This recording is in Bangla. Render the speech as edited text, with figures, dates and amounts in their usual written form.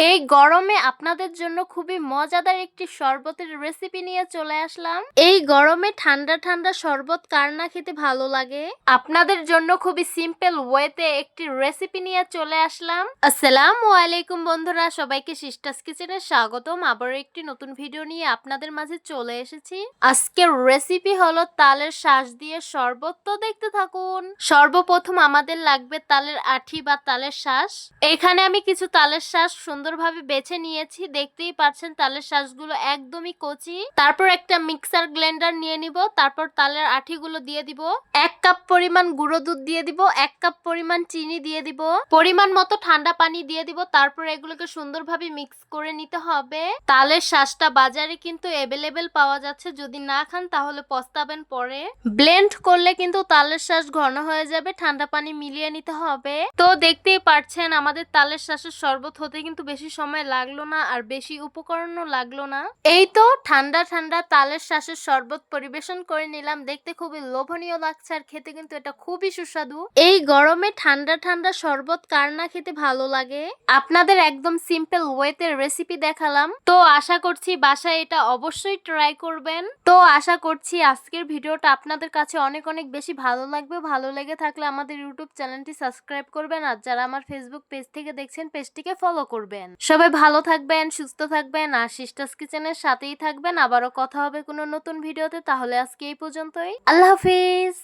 এই গরমে আপনাদের জন্য খুবই মজাদার একটি শরবতের রেসিপি নিয়ে চলে আসলাম। এই গরমে ঠান্ডা ঠান্ডা শরবত কার না খেতে ভালো লাগে। আপনাদের জন্য খুবই সিম্পল ওয়েতে একটি রেসিপি নিয়ে চলে আসলাম। আসসালামু আলাইকুম বন্ধুরা, সবাইকে সিস্টার্স কিচেনে স্বাগতম। আবার একটি নতুন ভিডিও নিয়ে আপনাদের মাঝে চলে এসেছি। আজকের রেসিপি হলো তালের শাঁস দিয়ে শরবত। তো দেখতে থাকুন। সর্বপ্রথম আমাদের লাগবে তালের আঠি বা তালের শাঁস। এখানে আমি কিছু তালের শাঁস সুন্দরভাবে বেছে নিয়েছি। দেখতেই পাচ্ছেন তালের শাঁসগুলো একদমই কচি। তারপর একটা মিক্সার ব্লেন্ডার নিয়ে নিব। তারপর তালের আঠিগুলো দিয়ে দিব। 1 কাপ পরিমাণ গুঁড়ো দুধ দিয়ে দিব। 1 কাপ পরিমাণ চিনি দিয়ে দিব। পরিমাণ মতো ঠান্ডা পানি দিয়ে দিব। তারপর এগুলোকে সুন্দরভাবে মিক্স করে নিতে হবে। তালের শাঁসটা বাজারে কিন্তু অ্যাভেলেবেল পাওয়া যাচ্ছে। যদি না খান তাহলে পস্তাবেন পরে। ব্লেন্ড করলে কিন্তু তালের শাঁস ঘন হয়ে যাবে। ঠান্ডা পানি মিলিয়ে নিতে হবে। তো দেখতেই পাচ্ছেন আমাদের তালের শাঁসের শরবত হতে কিন্তু বেশি সময় লাগলো না, আর বেশি উপকরণও লাগলো না। এই তো ঠান্ডা ঠান্ডা তালের শাঁসের শরবত পরিবেশন করে নিলাম। দেখতে খুবই লোভনীয় লাগছে, আর খেতে কিন্তু এটা খুবই সুস্বাদু। এই গরমে ঠান্ডা ঠান্ডা শরবত কার না খেতে ভালো লাগে। আপনাদের একদম সিম্পল ওয়েতে রেসিপি দেখালাম। তো আশা করছি বাসায় এটা অবশ্যই ট্রাই করবেন। তো আশা করছি আজকের ভিডিওটা আপনাদের কাছে অনেক অনেক বেশি ভালো লাগবে। ভালো লেগে থাকলে আমাদের ইউটিউব চ্যানেলটি সাবস্ক্রাইব করবেন, আর যারা আমার ফেসবুক পেজ থেকে দেখছেন পেজটিকে ফলো করবেন। সবাই ভালো থাকবেন, সুস্থ থাকবেন, আর সিস্টার্স কিচেনের সাথেই থাকবেন। আবারও কথা হবে কোনো নতুন ভিডিওতে। তাহলে আজকে এই পর্যন্তই। আল্লাহ হাফিজ।